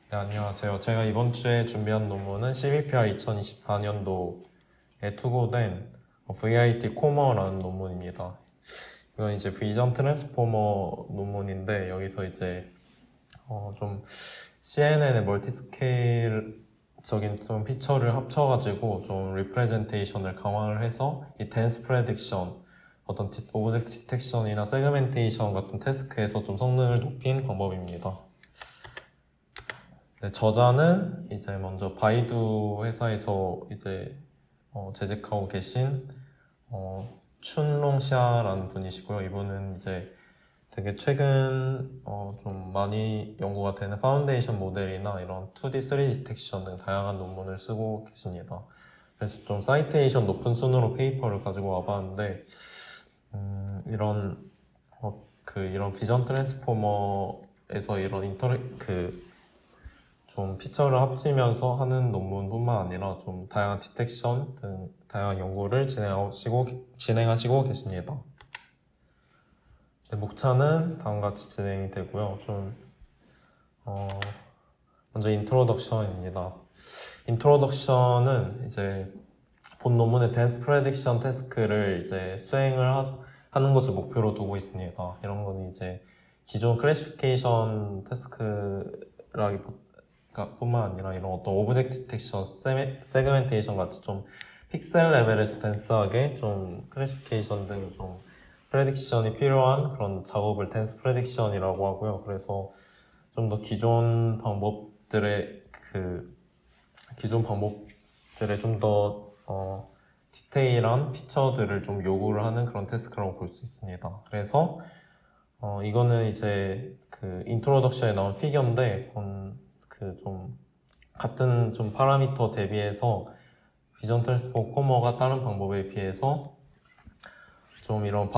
네, 안녕하세요. 제가 이번 주에 준비한 논문은 CVPR 2024년도에 투고된 VIT 코머라는 논문입니다. 이건 이제 비전 트랜스포머 논문인데 여기서 이제 좀 CNN의 멀티스케일적인 좀 피처를 합쳐가지고 좀 리프레젠테이션을 강화를 해서 이 댄스 프레딕션, 어떤 오브젝트 디텍션이나 세그멘테이션 같은 태스크에서 좀 성능을 높인 방법입니다. 네, 저자는 이제 먼저 바이두 회사에서 이제 재직하고 계신 춘롱샤라는 분이시고요. 이분은 이제 되게 최근 좀 많이 연구가 되는 파운데이션 모델이나 이런 2D, 3D 디텍션 등 다양한 논문을 쓰고 계십니다. 그래서 좀 사이테이션 높은 순으로 페이퍼를 가지고 와봤는데 이런 이런 비전 트랜스포머에서 이런 좀 피처를 합치면서 하는 논문뿐만 아니라 좀 다양한 디텍션 등 다양한 연구를 진행하시고 계십니다. 네, 목차는 다음과 같이 진행이 되고요. 먼저 인트로덕션입니다. 인트로덕션은 이제 본 논문의 댄스 프레딕션 태스크를 이제 하는 것을 목표로 두고 있습니다. 이런 거는 이제 기존 클래시피케이션 뿐만 아니라 이런 어떤 오브젝트 디텍션, 세그멘테이션 같이 좀 픽셀 레벨에서 댄스하게 좀 클래시피케이션 등 좀 프레딕션이 필요한 그런 작업을 댄스 프레딕션이라고 하고요. 그래서 좀 더 기존 방법들의 좀 더 디테일한 피처들을 좀 요구를 하는 그런 태스크라고 볼 수 있습니다. 그래서 이거는 이제 인트로덕션에 나온 피겨인데 같은 좀 파라미터 대비해서 비전 트랜스포머가 다른 방법에 비해서 좀 이런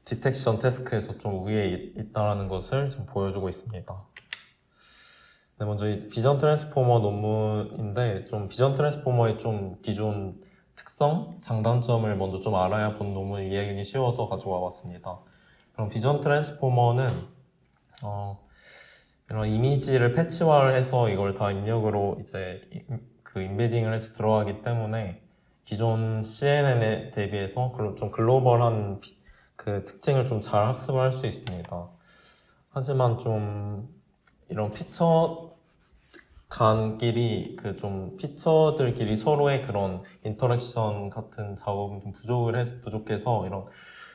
디텍션 태스크에서 좀 위에 있다라는 것을 지금 보여주고 있습니다. 네, 먼저 이 비전 트랜스포머 논문인데 좀 비전 트랜스포머의 좀 기존 특성, 장단점을 먼저 좀 알아야 본 논문 이해하기 쉬워서 가지고 와봤습니다. 그럼 비전 트랜스포머는 이런 이미지를 패치화를 해서 이걸 다 입력으로 이제 임베딩을 해서 들어가기 때문에 기존 CNN에 대비해서 좀 글로벌한 특징을 좀 잘 학습을 할 수 있습니다. 하지만 좀 이런 피처들끼리 서로의 그런 인터랙션 같은 작업은 좀 부족해서 이런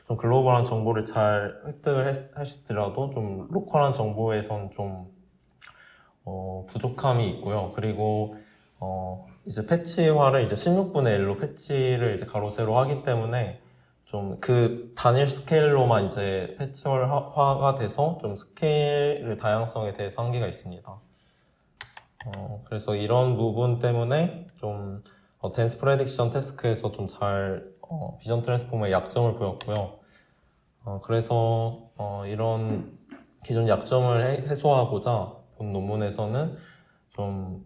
좀 글로벌한 정보를 잘 획득을 하시더라도 좀 로컬한 정보에선 좀 부족함이 있고요. 그리고 이제 패치화를 이제 16분의 1로 패치를 이제 가로 세로 하기 때문에 좀 단일 스케일로만 이제 패치화가 돼서 좀 스케일 다양성에 대해서 한계가 있습니다. 그래서 이런 부분 때문에 좀 댄스 프레딕션 태스크에서 좀 비전 트랜스포머의 약점을 보였고요. 그래서 이런 기존 약점을 해소하고자 본 논문에서는 좀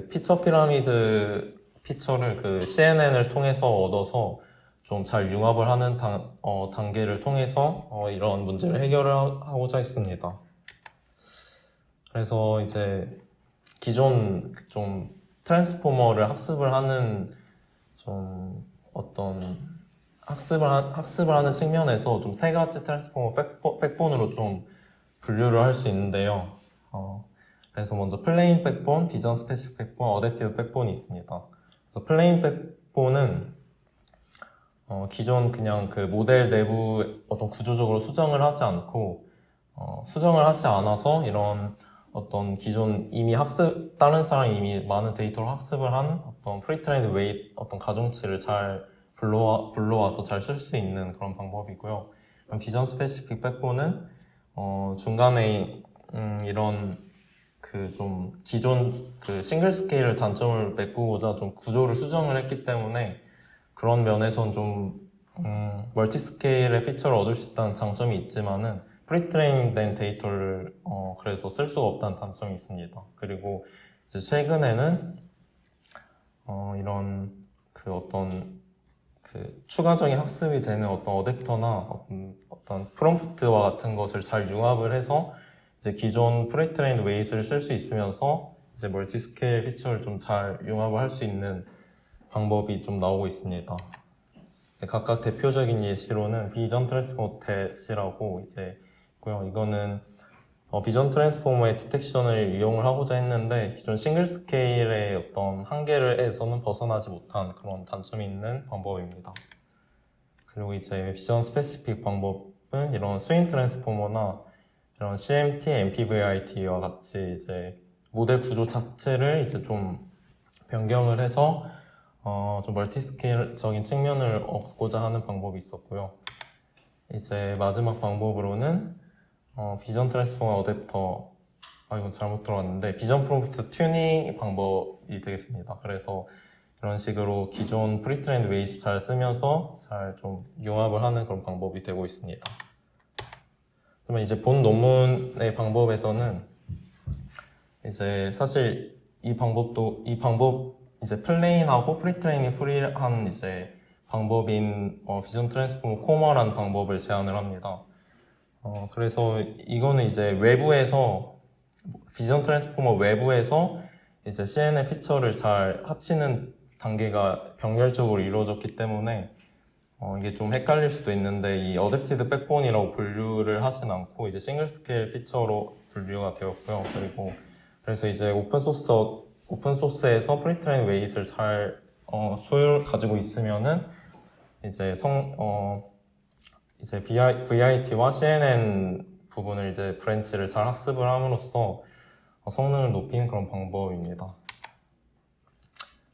피처 피라미드 피처를 CNN을 통해서 얻어서 좀 잘 융합을 하는 단계를 통해서 이런 문제를 해결을 하고자 했습니다. 그래서 이제 기존 좀 트랜스포머를 학습을 하는 좀 학습을 하는 측면에서 좀 세 가지 트랜스포머 백본으로 좀 분류를 할 수 있는데요. 그래서 먼저 플레인 백본, 비전 스페시픽 백본, 어댑티브 백본이 있습니다. 그래서 플레인 백본은 기존 그냥 모델 내부 어떤 구조적으로 수정을 하지 않아서 이런 어떤 기존 다른 사람이 이미 많은 데이터를 학습을 한 어떤 프리트레인드 웨이트 어떤 가중치를 잘 불러와서 잘 쓸 수 있는 그런 방법이고요. 비전 스페시픽 백본은 중간에 이런 좀 기존 싱글 스케일을 단점을 메꾸고자 좀 구조를 수정을 했기 때문에 그런 면에선 좀 멀티 스케일의 피처를 얻을 수 있다는 장점이 있지만은 프리트레이닝 된 데이터를 그래서 쓸 수가 없다는 단점이 있습니다. 그리고 이제 최근에는 이런 추가적인 학습이 되는 어떤 어댑터나 어떤 프롬프트와 같은 것을 잘 융합을 해서 이제 기존 프리트레인드 웨이트를 쓸 수 있으면서 이제 멀티 스케일 피처를 좀 잘 융합을 할 수 있는 방법이 좀 나오고 있습니다. 각각 대표적인 예시로는 비전 트랜스포머 텟이라고 이제 있고요. 이거는 비전 트랜스포머의 디텍션을 이용을 하고자 했는데 기존 싱글 스케일의 어떤 한계에서는 벗어나지 못한 그런 단점이 있는 방법입니다. 그리고 이제 비전 스페시픽 방법은 이런 스윙 트랜스포머나 이런 CMT, MPVIT와 같이 이제 모델 구조 자체를 이제 좀 변경을 해서 좀 멀티 스케일적인 측면을 얻고자 하는 방법이 있었고요. 이제 마지막 방법으로는 비전 트랜스포머 어댑터, 이건 잘못 들어왔는데 비전 프롬프트 튜닝 방법이 되겠습니다. 그래서 이런 식으로 기존 프리트레인드 웨이트 잘 쓰면서 잘 좀 융합을 하는 그런 방법이 되고 있습니다. 그러면 이제 본 논문의 방법에서는 이제 사실 이 방법 이제 플레인하고 프리트레이닝 프리한 이제 방법인 비전 트랜스포머 코머라는 방법을 제안을 합니다. 그래서 이거는 이제 외부에서 비전 트랜스포머 외부에서 이제 CNN 피처를 잘 합치는 단계가 병렬적으로 이루어졌기 때문에 이게 좀 헷갈릴 수도 있는데 이 어댑티드 백본이라고 분류를 하진 않고 이제 싱글 스케일 피처로 분류가 되었고요. 그리고 그래서 이제 오픈소스에서 프리트레인 웨이트를 잘 가지고 있으면은 이제 이제 VIT와 CNN 부분을 이제 브랜치를 잘 학습을 함으로써 성능을 높이는 그런 방법입니다.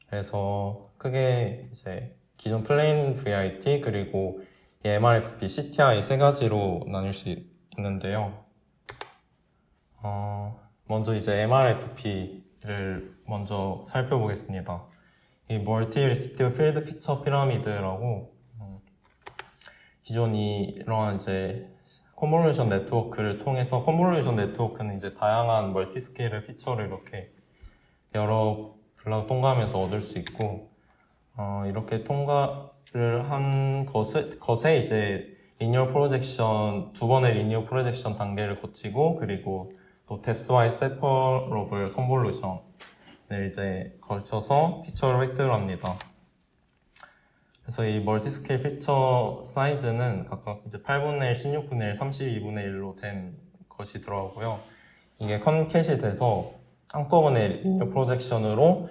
그래서 크게 이제 기존 플레인 VIT 그리고 MRFP, CTI 세 가지로 나눌 수 있는데요. 먼저 이제 MRFP를 먼저 살펴보겠습니다. 이 멀티 리셉티브 필드 피처 피라미드라고 기존 이러한 이제 컨볼루션 네트워크를 통해서 컨볼루션 네트워크는 이제 다양한 멀티 스케일의 피처를 이렇게 여러 블락 통과하면서 얻을 수 있고 이렇게 통과를 한 것에 이제 리니어 프로젝션 두 번의 리니어 프로젝션 단계를 거치고 그리고 또 뎁스와이즈 세퍼러블 컨볼루션을 이제 걸쳐서 피처를 획득합니다. 그래서 이 멀티 스케일 피처 사이즈는 각각 이제 8분의 1, 16분의 1, 32분의 1로 된 것이 들어가고요. 이게 컨캣이 돼서 한꺼번에 리니어 프로젝션으로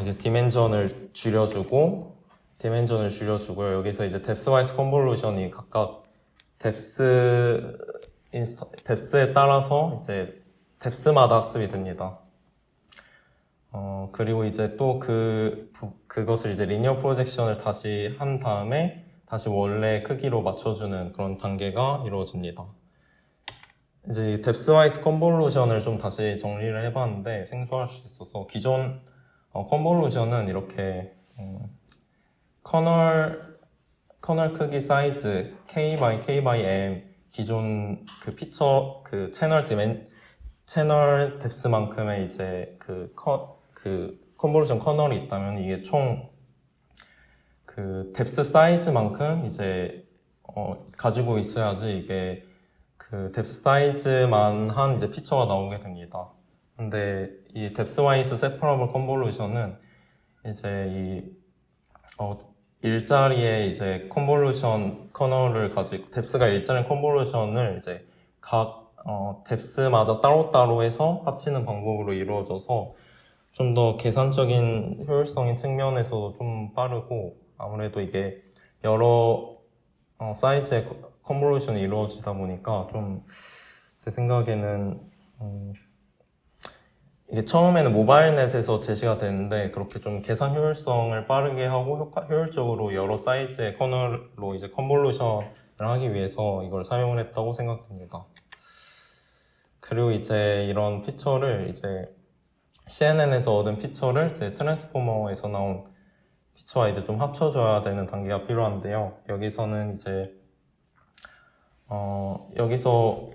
이제 디멘전을 줄여주고요. 여기서 이제 뎁스와이즈 컨볼루션이 각각 뎁스에 따라서 이제 뎁스마다 학습이 됩니다. 그리고 이제 또 그것을 이제 리니어 프로젝션을 다시 한 다음에 다시 원래 크기로 맞춰주는 그런 단계가 이루어집니다. 이제 뎁스와이즈 컨볼루션을 좀 다시 정리를 해봤는데 생소할 수 있어서 기존 컨볼루션은 이렇게 커널 크기 사이즈 k by k by m 기존 그 피처 그 채널 뎁스만큼의 이제 그 컨볼루션 커널이 있다면 이게 총 그 뎁스 사이즈만큼 이제 가지고 있어야지 이게 그 뎁스 사이즈만 한 이제 피처가 나오게 됩니다. 근데 이 뎁스와이즈 세퍼러블 컨볼루션은 이제 이 일자리의 이제 컨볼루션 커널을 가지고 뎁스가 일자리 컨볼루션을 이제 각 뎁스마다 따로따로 해서 합치는 방법으로 이루어져서 좀 더 계산적인 효율성인 측면에서도 좀 빠르고 아무래도 이게 여러 사이즈의 컨볼루션이 이루어지다 보니까 좀 제 생각에는 이게 처음에는 모바일넷에서 제시가 되는데 그렇게 좀 계산 효율성을 빠르게 하고 효율적으로 여러 사이즈의 커널로 이제 컨볼루션을 하기 위해서 이걸 사용을 했다고 생각됩니다. 그리고 이제 이런 피처를 이제 CNN에서 얻은 피처를 이제 트랜스포머에서 나온 피처와 이제 좀 합쳐줘야 되는 단계가 필요한데요. 여기서는 이제 여기서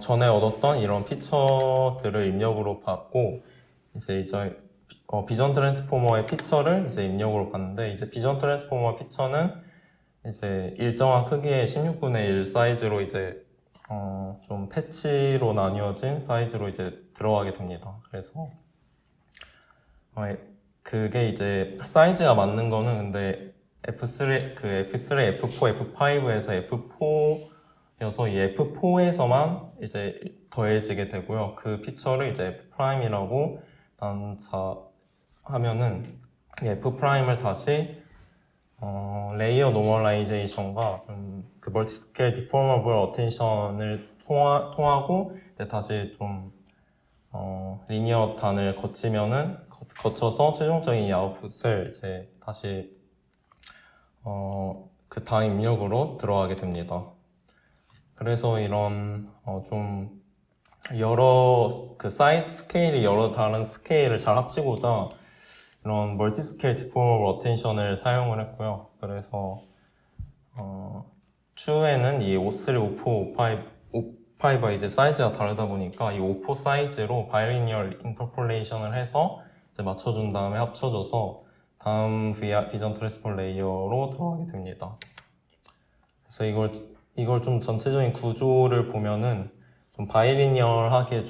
전에 얻었던 이런 피처들을 입력으로 받고 이제 비전 트랜스포머의 피처를 이제 입력으로 받는데 이제 비전 트랜스포머 피처는 이제 일정한 크기의 16분의 1 사이즈로 이제 좀 패치로 나뉘어진 사이즈로 이제 들어가게 됩니다. 그래서 그게 이제 사이즈가 맞는 거는 근데 F3, F3, F4, F5에서 F4여서 이 F4에서만 이제 더해지게 되고요. 그 피처를 이제 F'이라고 하면은 이 F'을 다시 레이어 노멀라이제이션과 그 멀티스케일 디포머블 어텐션을 통하고 다시 좀 리니어 단을 거쳐서 최종적인 이 아웃풋을 이제 다시 그 다 입력으로 들어가게 됩니다. 그래서 이런 좀 여러 그 사이즈 스케일이 여러 다른 스케일을 잘 합치고자 이런 멀티 스케일 디포머블 어텐션을 사용을 했고요. 그래서 추후에는 이 53, 54, 55가 이제 사이즈가 다르다 보니까 이 54 사이즈로 바이리니얼 인터폴레이션을 해서 이제 맞춰준 다음에 합쳐져서 다음 비전 트랜스포 레이어로 들어가게 됩니다. 그래서 이걸 좀 전체적인 구조를 보면은 좀 바이리니얼하게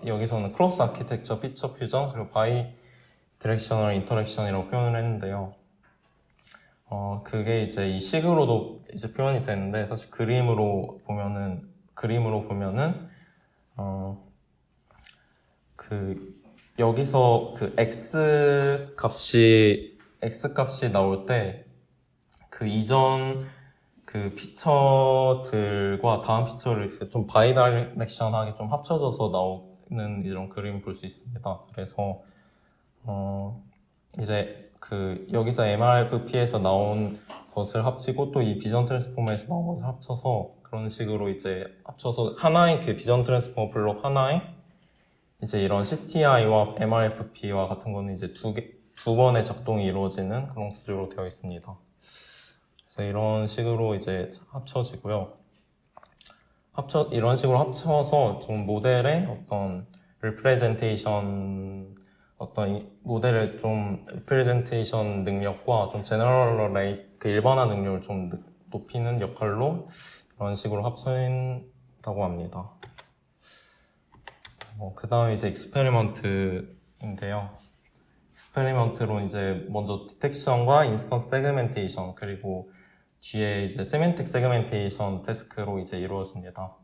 여기서는 크로스 아키텍처, 피처 퓨전, 그리고 바이 디렉셔널 인터랙션이라고 표현을 했는데요. 그게 이제 이 식으로도 이제 표현이 되는데, 사실 그림으로 보면은, 여기서 그 X 값이 나올 때, 그 이전 그 피처들과 다음 피처를 좀 바이다이렉션하게 좀 합쳐져서 나오는 이런 그림을 볼 수 있습니다. 그래서 이제 여기서 MRFP에서 나온 것을 합치고 또 이 비전 트랜스포머에서 나온 것을 합쳐서 그런 식으로 이제 합쳐서 하나의 그 비전 트랜스포머 블록 하나에 이제 이런 CTI와 MRFP와 같은 거는 이제 두 번의 작동이 이루어지는 그런 구조로 되어 있습니다. 그래서 이런 식으로 이제 합쳐지고요. 이런 식으로 합쳐서 좀 모델의 어떤 리프레젠테이션, 모델의 좀 리프레젠테이션 능력과 좀 그 일반화 능력을 좀 높이는 역할로 이런 식으로 합쳐진다고 합니다. 그 다음에 이제 익스페리먼트인데요. 익스페리먼트로 이제 먼저 디텍션과 인스턴스 세그멘테이션, 그리고 뒤에 이제 세멘틱 세그멘테이션 태스크로 이제 이루어집니다.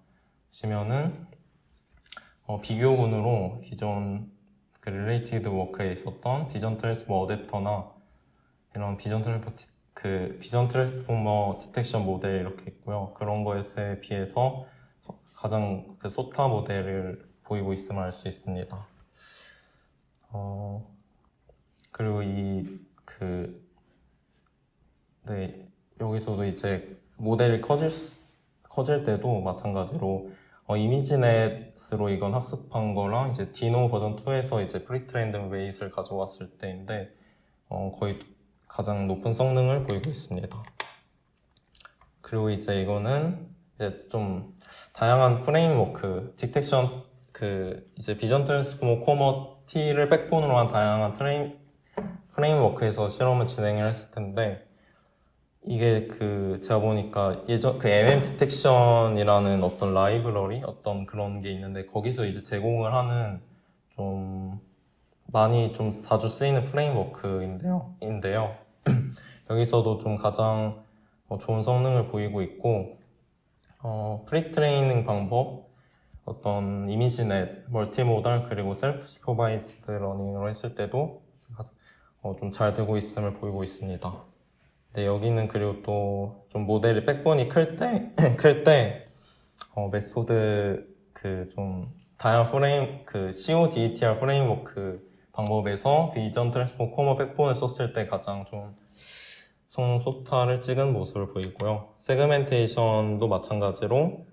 보시면은 비교군으로 기존 그 릴레이티드 워크에 있었던 비전 트랜스포머 어댑터나 이런 비전 트랜스포머 디텍션 모델 이렇게 있고요. 그런 것에 비해서 가장 그 소타 모델을 보이고 있음을 알 수 있습니다. 그리고 여기서도 이제 모델이 커질 때도 마찬가지로 이미지넷으로 이건 학습한 거랑 이제 디노 버전 2에서 이제 프리트레인드 웨이트를 가져왔을 때인데 거의 가장 높은 성능을 보이고 있습니다. 그리고 이제 이거는 이제 좀 다양한 프레임워크, 디텍션 이제 비전 트랜스포머 코머 T를 백본으로 한 다양한 프레임워크에서 실험을 진행을 했을 텐데, 이게 제가 보니까 MM 디텍션이라는 어떤 라이브러리, 어떤 그런 게 있는데, 거기서 이제 제공을 하는 많이 좀 자주 쓰이는 프레임워크인데요. 여기서도 좀 가장 좋은 성능을 보이고 있고, 프리트레이닝 방법, 어떤 이미지넷, 멀티모달, 그리고 셀프 슈퍼바이즈드 러닝으로 했을 때도 좀 잘 되고 있음을 보이고 있습니다. 네, 여기는 그리고 또 좀 모델이 백본이 클 때 메소드 좀 다양한 CODETR 프레임워크 방법에서 비전 트랜스포머 코머 백본을 썼을 때 가장 좀 성능 소타를 찍은 모습을 보이고요. 세그멘테이션도 마찬가지로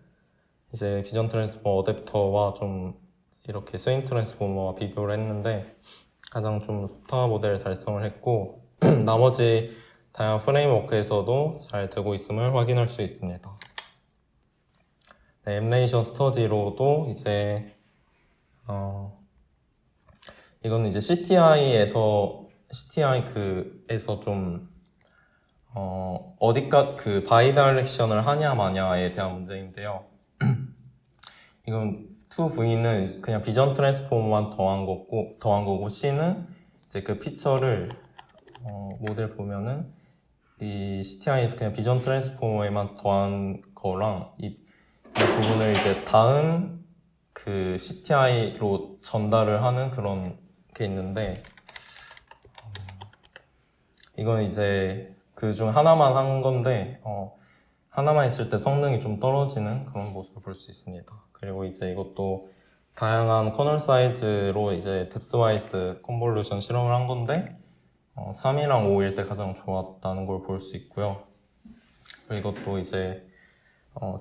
이제 비전 트랜스포머 어댑터와 좀 이렇게 스윙 트랜스포머와 비교를 했는데 가장 좀 소타 모델을 달성을 했고 나머지 다양한 프레임워크에서도 잘 되고 있음을 확인할 수 있습니다. 네, 엠레이션 스터디로도 이제 이거는 이제 CTI에서 좀 어디까 그 바이다이렉션을 하냐 마냐에 대한 문제인데요. 이건 2V는 그냥 비전 트랜스포머만 더한 거고 C는 이제 그 피처를 모델 보면은 이 CTI에서 그냥 비전 트랜스포머에만 더한 거랑 이 부분을 이제 다음 그 CTI로 전달을 하는 그런 게 있는데 이건 이제 그 중 하나만 한 건데 하나만 있을 때 성능이 좀 떨어지는 그런 모습을 볼 수 있습니다. 그리고 이제 이것도 다양한 커널 사이즈로 이제 뎁스와이스 컨볼루션 실험을 한 건데 3이랑 5일 때 가장 좋았다는 걸 볼 수 있고요. 그리고 이것도 이제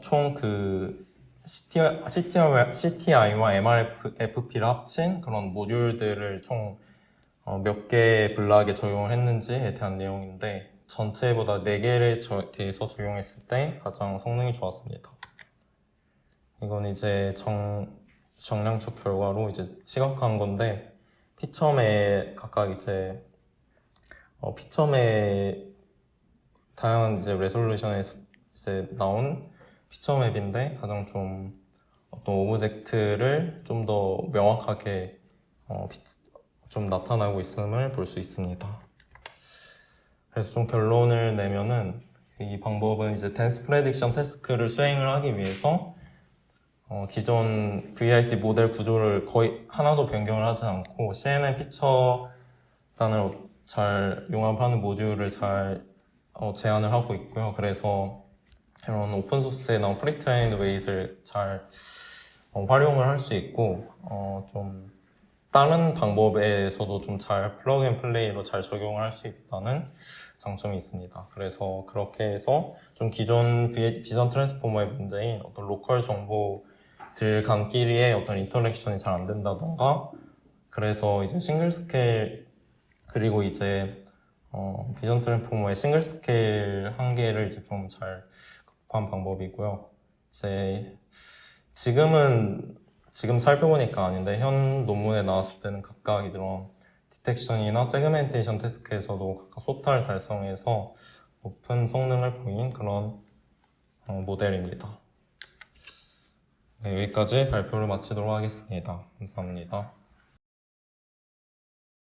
총 그 CTI와 MRFP를 합친 그런 모듈들을 총 몇 개의 블락에 적용을 했는지에 대한 내용인데 전체보다 4개를 대해서 적용했을 때 가장 성능이 좋았습니다. 이건 이제 정량적 결과로 이제 시각화한 건데 피처맵 각각 이제 피처맵 다양한 이제 레솔루션에서 이제 나온 피처맵인데 가장 좀 어떤 오브젝트를 좀 더 명확하게 좀 나타나고 있음을 볼 수 있습니다. 그래서 좀 결론을 내면은 이 방법은 이제 댄스 프레딕션 태스크를 수행을 하기 위해서 기존 VIT 모델 구조를 거의 하나도 변경을 하지 않고 CNN 피처 단을 잘 융합하는 모듈을 잘 제안을 하고 있고요. 그래서 이런 오픈소스에 나온 프리트레인드 웨이트를 잘 활용을 할 수 있고 좀 다른 방법에서도 좀 잘 플러그 앤 플레이로 잘 적용을 할 수 있다는 장점이 있습니다. 그래서 그렇게 해서 좀 기존 비전 트랜스포머의 문제인 어떤 로컬 정보들 간끼리의 어떤 인터랙션이 잘 안 된다던가 그래서 이제 싱글 스케일 그리고 이제 비전 트랜스포머의 싱글 스케일 한계를 이제 좀 잘 극복한 방법이고요. 이제 지금 살펴보니까 아닌데 현 논문에 나왔을 때는 각각 이런 디텍션이나 세그멘테이션 태스크에서도 각각 소탈 달성해서 높은 성능을 보인 그런 모델입니다. 네, 여기까지 발표를 마치도록 하겠습니다. 감사합니다.